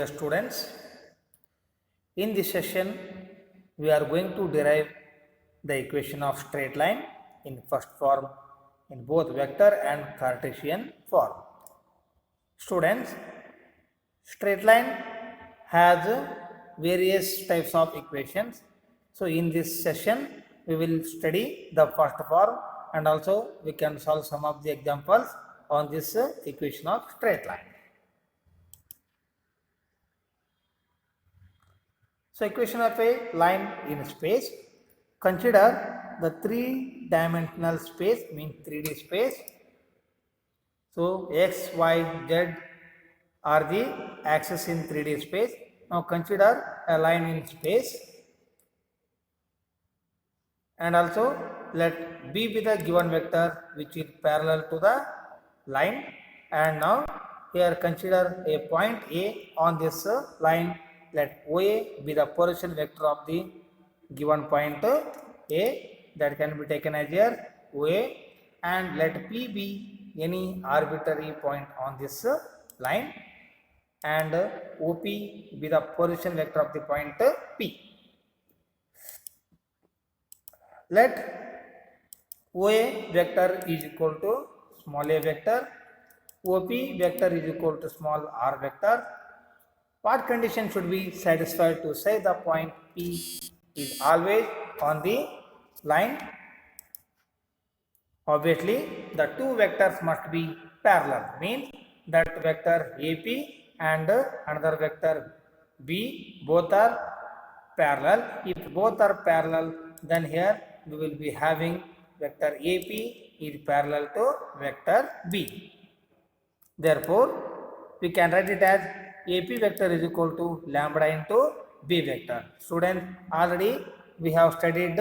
dear students, in this session we are going to derive the equation of straight line in first form in both vector and Cartesian form. Students, straight line has various types of equations. So in this session we will study the first form and also we can solve some of the examples on this equation of straight line. So equation of a line in space. Consider the three-dimensional space, means 3D space. So x, y, z are the axes in 3D space. Now consider a line in space and also let B be the given vector which is parallel to the line, and now here consider a point A on this line. Let OA be the position vector of the given point A, that can be taken as here OA, and let P be any arbitrary point on this line, and OP be the position vector of the point P. Let OA vector is equal to small a vector, OP vector is equal to small r vector. What condition should be satisfied to say the point P is always on the line? Obviously, the two vectors must be parallel, means that vector AP and another vector B both are parallel. If both are parallel, then here we will be having vector AP is parallel to vector B. Therefore, we can write it as AP vector is equal to lambda into B vector. Students, already we have studied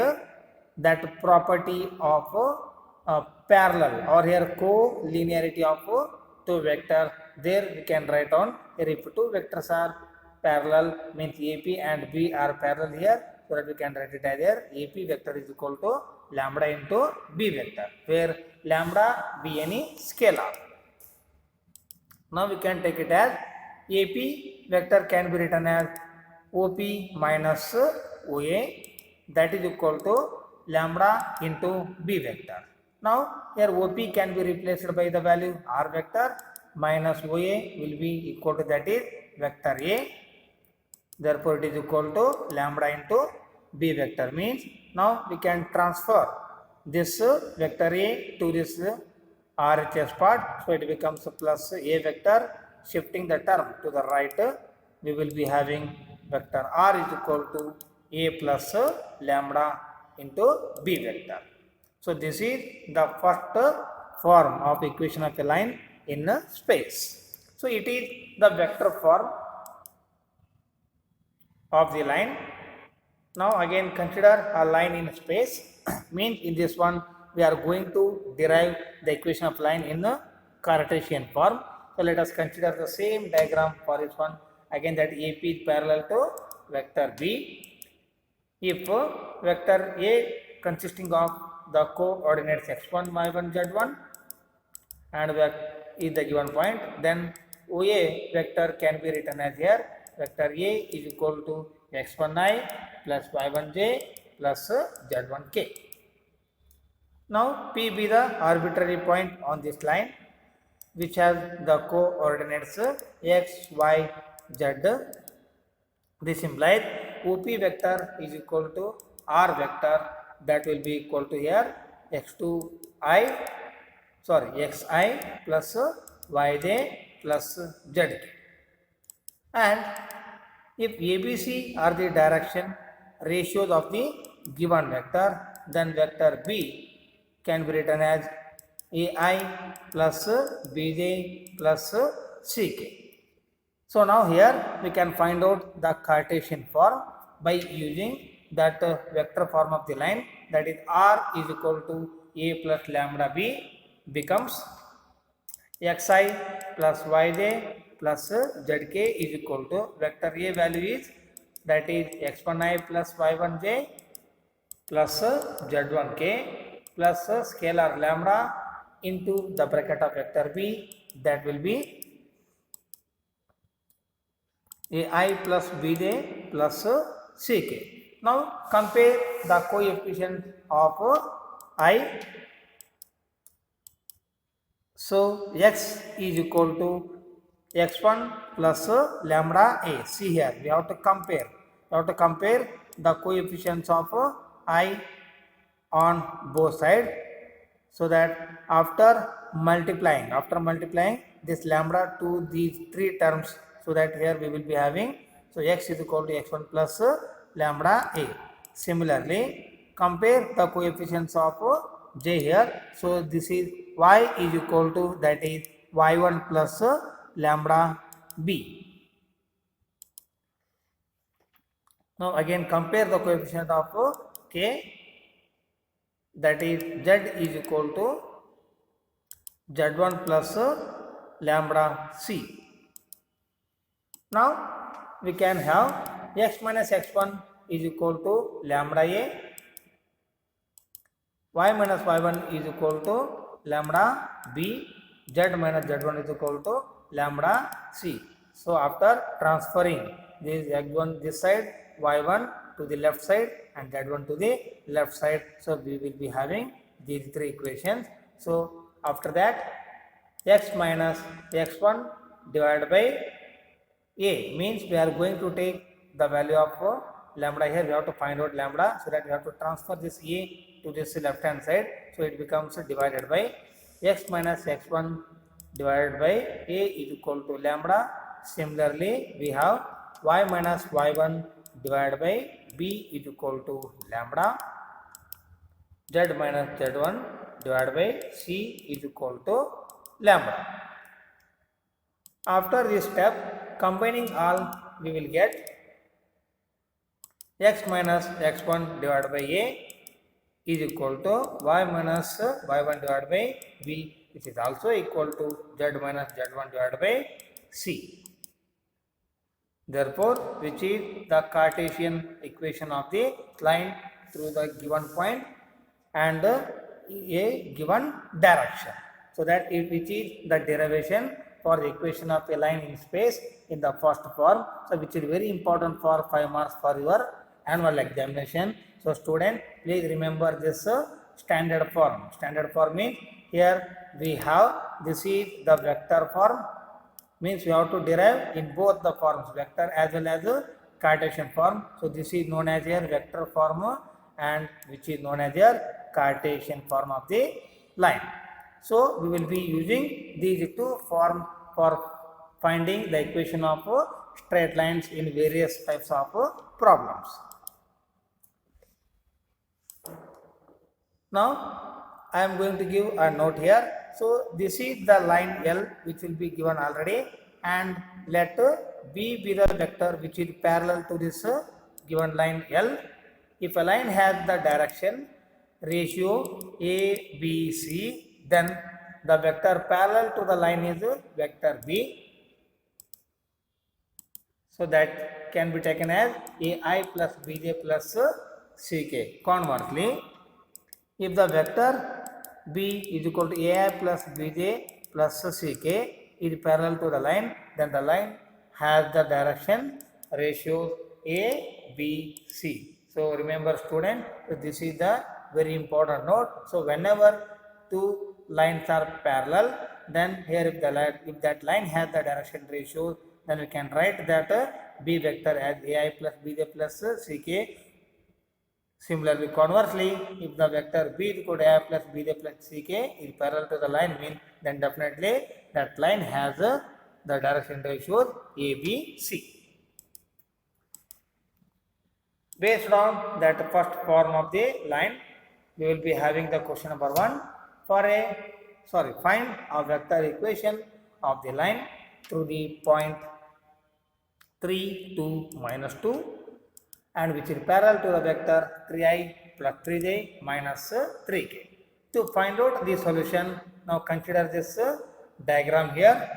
that property of parallel, or here co-linearity of two vector. There we can write on here, if two vectors are parallel, means AP and B are parallel here, so that we can write it as here AP vector is equal to lambda into B vector, where lambda be any scalar. Now we can take it as AP vector can be written as OP minus OA, that is equal to lambda into B vector. Now here OP can be replaced by the value r vector, minus OA will be equal to, that is vector A. Therefore it is equal to lambda into B vector, means now we can transfer this vector A to this RHS part, so it becomes plus A vector. Shifting the term to the right, we will be having vector R is equal to A plus lambda into B vector. So this is the first form of equation of a line in space. So it is the vector form of the line. Now again consider a line in space, means in this one we are going to derive the equation of line in the Cartesian form. So let us consider the same diagram for this one. Again, that AP is parallel to vector B. If vector A consisting of the coordinates x1, y1, z1 and is the given point, then OA vector can be written as here vector A is equal to x1i plus y1j plus z1k. Now P be the arbitrary point on this line which has the coordinates x, y, z. This implies OP vector is equal to r vector, that will be equal to here xi plus yj plus zk. And if ABC are the direction ratios of the given vector, then vector B can be written as AI plus BJ plus CK. So now here we can find out the Cartesian form by using that vector form of the line, that is R is equal to A plus lambda B becomes xi plus yj plus zk is equal to vector A value is, that is x1i plus y1j plus z1k plus scalar lambda into the bracket of vector B, that will be ai plus bj plus ck. Now compare the coefficient of I. So x is equal to x1 plus lambda a. See here, we have to compare. We have to compare the coefficients of I on both sides, so that after multiplying this lambda to these three terms, so that here we will be having, so x is equal to x1 plus lambda a. Similarly, compare the coefficients of j here. So this is y is equal to, that is y1 plus lambda b. Now again compare the coefficient of k, that is z is equal to z1 plus lambda c. Now we can have x minus x1 is equal to lambda a, y minus y1 is equal to lambda b, z minus z1 is equal to lambda c. So after transferring this x1 this side, y1 to the left side and z1 to the left side, so we will be having these three equations. So after that, x minus x1 divided by a means we are going to take the value of lambda here. We have to find out lambda, so that we have to transfer this a to this left hand side. So it becomes divided by x minus x1 divided by a is equal to lambda. Similarly, we have y minus y1 divided by b is equal to lambda. Z minus z1 divided by c is equal to lambda. After this step, combining all, we will get x minus x1 divided by a is equal to y minus y1 divided by b, which is also equal to z minus z1 divided by c. Therefore, which is the Cartesian equation of the line through the given point and a given direction. So that which is the derivation for the equation of a line in space in the first form. So which is very important for 5 marks for your annual examination. So student, please remember this standard form. Standard form means here we have, this is the vector form, means we have to derive in both the forms, vector as well as Cartesian form. So this is known as a vector form and which is known as a Cartesian form of the line. So we will be using these two forms for finding the equation of straight lines in various types of problems. Now I am going to give a note here. So this is the line L which will be given already, and let B be the vector which is parallel to this given line L. If a line has the direction ratio A, B, C, then the vector parallel to the line is vector B. So that can be taken as AI plus BJ plus CK. Conversely, if the vector B is equal to AI plus BJ plus CK is parallel to the line, then the line has the direction ratio A, B, C. So remember student, this is the very important note. So whenever two lines are parallel, then here if that line has the direction ratio, then we can write that B vector as AI plus BJ plus CK. Similarly, conversely, if the vector B is equal to AI plus BJ plus CK is parallel to the line, means then definitely that line has the direction ratios A, B, C. Based on that first form of the line, we will be having the question number 1. Find a vector equation of the line through the point 3, 2, minus 2, and which is parallel to the vector 3i plus 3j minus 3k. To find out the solution, now consider this diagram here.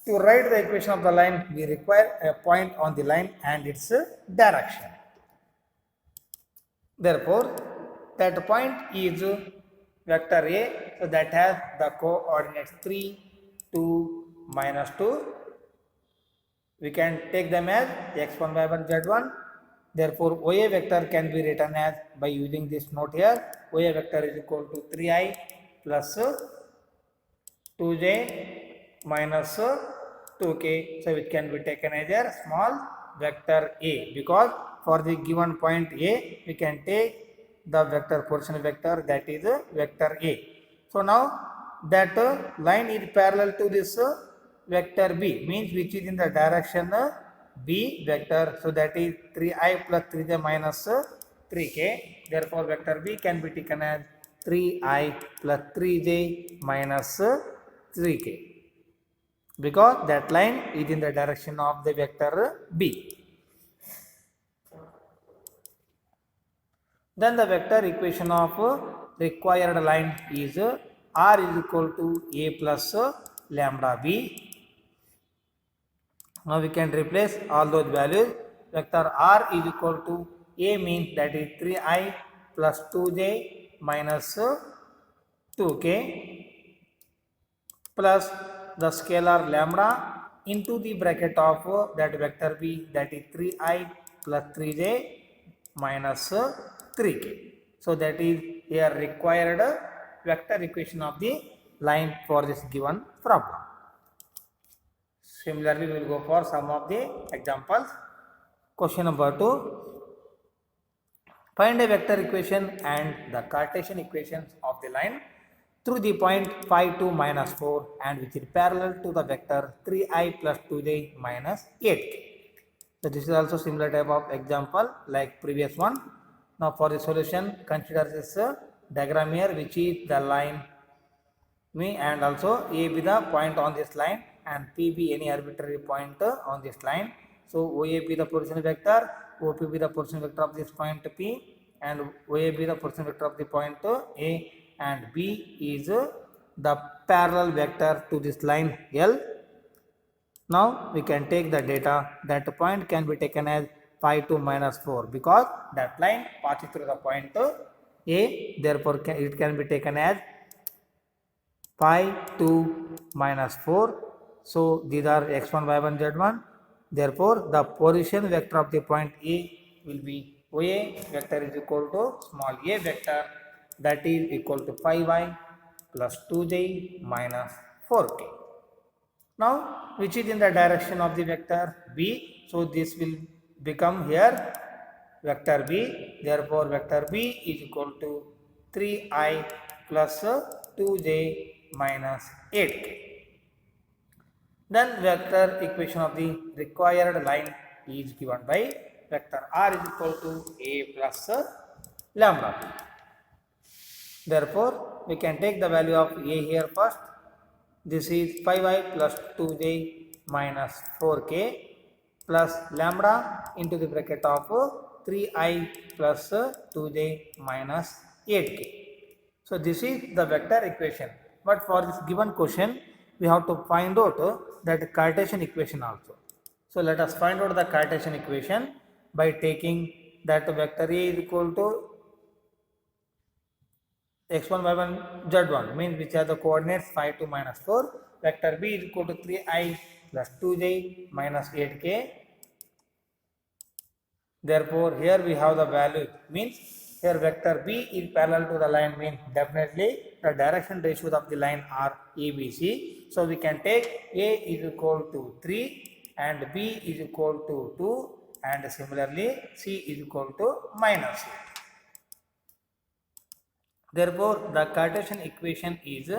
To write the equation of the line, we require a point on the line and its direction. Therefore, that point is vector A, so that has the coordinates 3, 2, minus 2. we can take them as x1 y1 z1. Therefore OA vector can be written as, by using this note here, OA vector is equal to 3i plus 2j minus 2k. So it can be taken as a small vector A, because for the given point A we can take the vector portion vector, that is vector A. So now that line is parallel to this vector B, means which is in the direction B vector. So that is 3i plus 3j minus 3k. Therefore vector B can be taken as 3i plus 3j minus 3k, because that line is in the direction of the vector B. Then the vector equation of required line is r is equal to a plus lambda b. Now we can replace all those values. Vector r is equal to a, means that is 3i plus 2j minus 2k plus the scalar lambda into the bracket of that vector b, that is 3i plus 3j minus 3k. So that is a required vector equation of the line for this given problem. Similarly, we will go for some of the examples. Question number 2. Find a vector equation and the Cartesian equations of the line through the point 5 to minus 4 and which is parallel to the vector 3i plus 2j minus 8k. So this is also similar type of example like previous one. Now for the solution, consider this diagram here, which is the line me, and also A be the point on this line and P be any arbitrary point on this line. So OA be the position vector, OP be the position vector of this point P, and OA be the position vector of the point A, and B is the parallel vector to this line L. Now we can take the data. That point can be taken as 5 to minus 4, because that line passes through the point A. Therefore it can be taken as 5 to minus 4. So these are x1 y1 z1. Therefore the position vector of the point A will be OA vector is equal to small a vector, that is equal to 5i plus 2j minus 4k. Now which is in the direction of the vector B, so this will become here vector B. Therefore vector B is equal to 3i plus 2j minus 8k. Then vector equation of the required line is given by vector r is equal to a plus lambda b. Therefore we can take the value of a here first. This is 5i plus 2j minus 4k plus lambda into the bracket of 3i plus 2j minus 8k. So this is the vector equation. But for this given question, we have to find out that Cartesian equation also. So let us find out the Cartesian equation by taking that vector A is equal to x1 y1 z1, means which are the coordinates 5 to minus 4. Vector B is equal to 3i plus 2j minus 8k. Therefore here we have the value, means here vector B is parallel to the line, means definitely the direction ratios of the line are ABC. So we can take A is equal to 3 and B is equal to 2, and similarly C is equal to minus 8. Therefore the Cartesian equation is,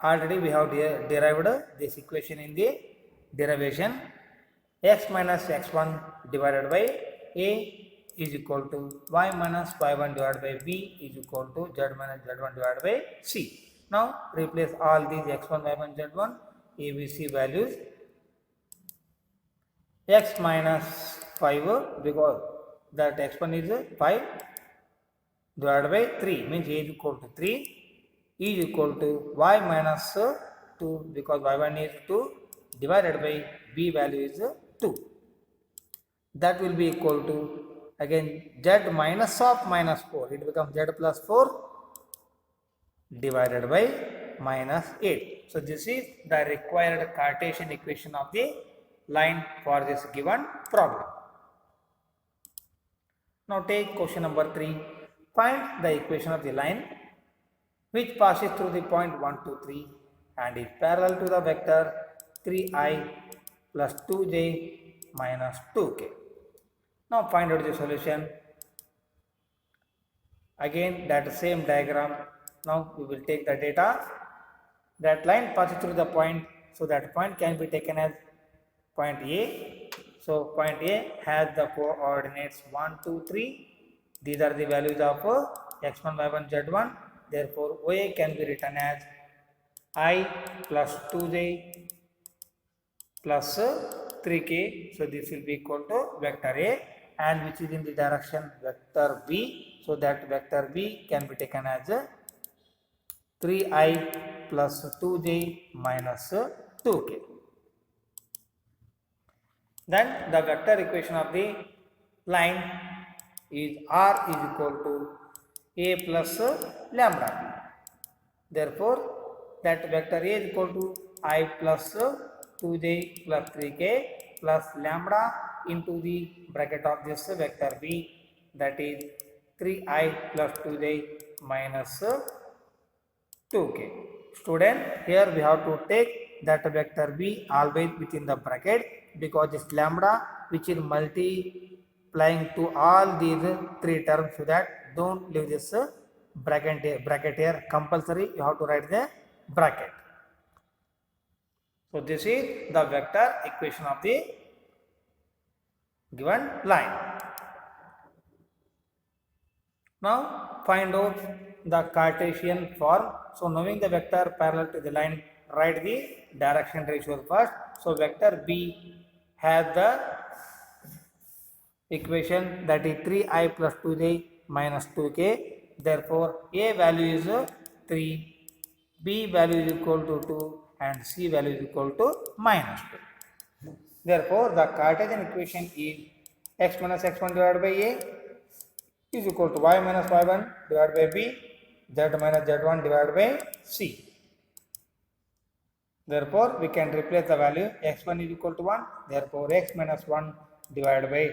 already we have derived this equation in the derivation. X minus x1 divided by A is equal to y minus y1 divided by B is equal to z minus z1 divided by C. Now replace all these x1 y1 z1 ABC values. X minus 5, because that x1 is 5 divided by 3, means A is equal to 3, is equal to y minus 2, because y1 is 2 divided by B value is 2. That will be equal to again z minus of minus 4, it becomes z plus 4 divided by minus 8. So this is the required Cartesian equation of the line for this given problem. Now take question number 3. Find the equation of the line which passes through the point 1, 2, 3 and is parallel to the vector 3i plus 2j minus 2k. Now find out the solution. Again that same diagram. Now we will take the data. That line passes through the point, so that point can be taken as point A. So point A has the coordinates 1, 2, 3. These are the values of x1, y1, z1. Therefore, OA can be written as I plus 2j plus 3k. So this will be equal to vector A, and which is in the direction vector B. So that vector B can be taken as 3i plus 2j minus 2k. Then the vector equation of the line is R is equal to A plus lambda. Therefore, that vector A is equal to I plus 2j plus 3k plus lambda into the bracket of this vector B, that is 3i plus 2j minus 2k. Student, here we have to take that vector B always within the bracket, because this lambda which is multiplying to all these three terms, so that don't leave this bracket here. Compulsory you have to write the bracket. So this is the vector equation of the given line. Now find out the Cartesian form. So knowing the vector parallel to the line, write the direction ratio first. So vector B has the equation, that is 3i plus 2j minus 2k. Therefore, A value is 3, B value is equal to 2 and C value is equal to minus 2. Therefore, the Cartesian equation is x minus x1 divided by A is equal to y minus y1 divided by B, z minus z1 divided by C. Therefore, we can replace the value. X1 is equal to 1. Therefore, x minus 1 divided by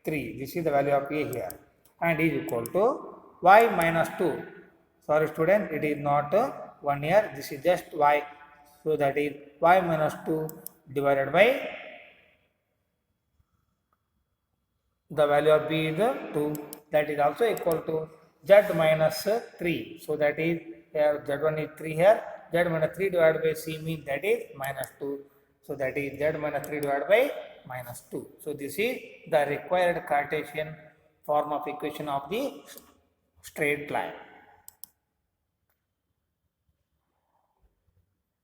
3. This is the value of A here. And is equal to y minus 2. Sorry student, it is not 1 here. This is just y. So, that is y minus 2 divided by the value of B is 2. That is also equal to z minus 3. So, that is here z1 is 3 here. Z minus 3 divided by C means that is minus 2. So, that is z minus 3 divided by minus 2. So, this is the required Cartesian form of equation of the straight line.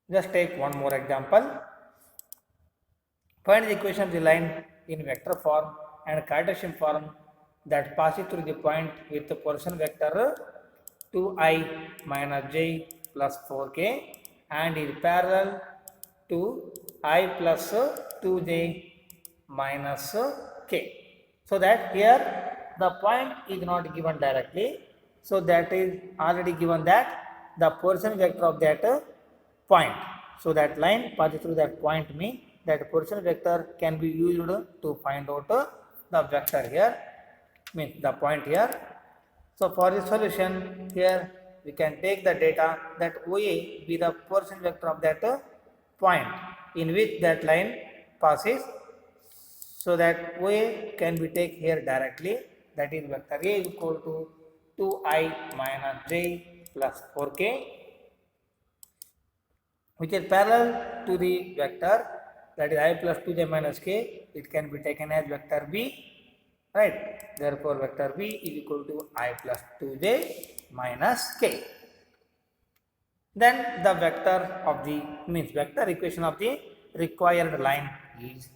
Just take one more example. Find the equation of the line in vector form and Cartesian form that passes through the point with the portion vector 2i minus j plus 4k and is parallel to I plus 2j minus k. So that here the point is not given directly. So that is already given that the portion vector of that point. So that line passes through that point means that portion vector can be used to find out the vector here, means the point here. So for the solution here, we can take the data that OA be the portion vector of that point in which that line passes. So that OA can be taken here directly, that is vector A is equal to 2i minus j plus 4k, which is parallel to the vector, that is I plus 2j minus k. It can be taken as vector B, right? Therefore, vector B is equal to I plus 2j minus k. Then the vector of the vector equation of the required line is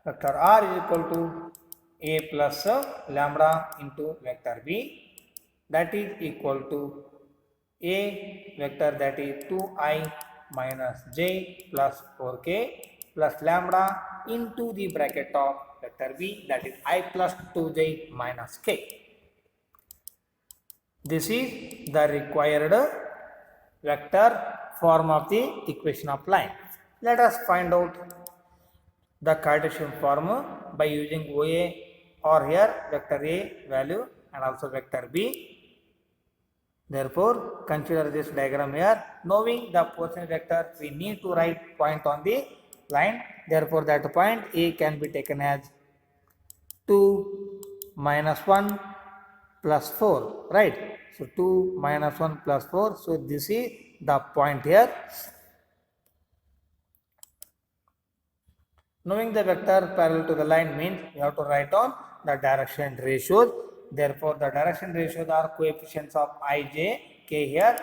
vector R is equal to A plus lambda into vector B, that is equal to A vector, that is 2i minus j plus 4k plus lambda into the bracket of vector B, that is I plus 2j minus k. This is the required vector form of the equation of line. Let us find out the Cartesian form by using OA, or here vector A value and also vector B. Therefore, consider this diagram here. Knowing the position vector, we need to write point on the line. Therefore, that point A can be taken as 2 minus 1 plus 4, right? So, 2 minus 1 plus 4. So, this is the point here. Knowing the vector parallel to the line means you have to write on the direction ratios. Therefore, the direction ratios are coefficients of I, J, K here.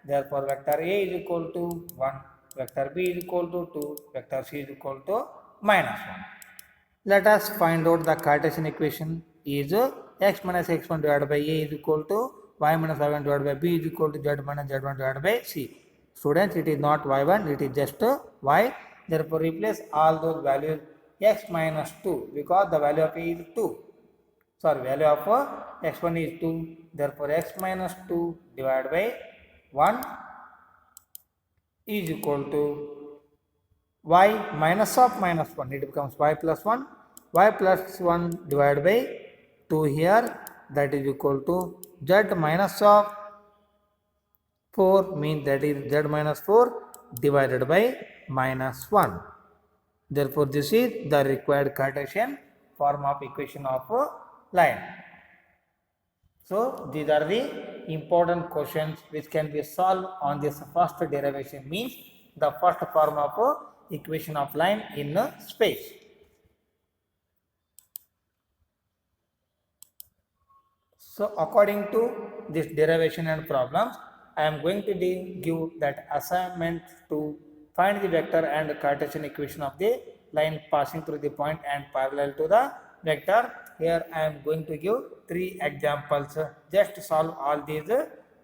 Therefore, vector A is equal to 1, vector B is equal to 2, vector C is equal to minus 1. Let us find out the Cartesian equation is x minus x1 divided by A is equal to y minus y1 divided by B is equal to z minus z1 divided by C. Students, it is not y1, it is just y. Therefore, replace all those values x minus 2 because the value of A is 2. Sorry, value of x1 is 2. Therefore, x minus 2 divided by 1 is equal to y minus of minus 1, it becomes y plus 1, y plus 1 divided by 2 here, that is equal to z minus of 4, means that is z minus 4 divided by minus 1. Therefore, this is the required Cartesian form of equation of a line. So, these are the important questions which can be solved on this first derivation, means the first form of a equation of line in space. So, according to this derivation and problems, I am going to give that assignment to find the vector and Cartesian equation of the line passing through the point and parallel to the vector. Here I am going to give 3 examples. Just solve all these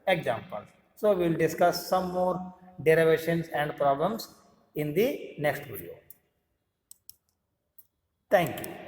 examples. So, we will discuss some more derivations and problems in the next video. Thank you.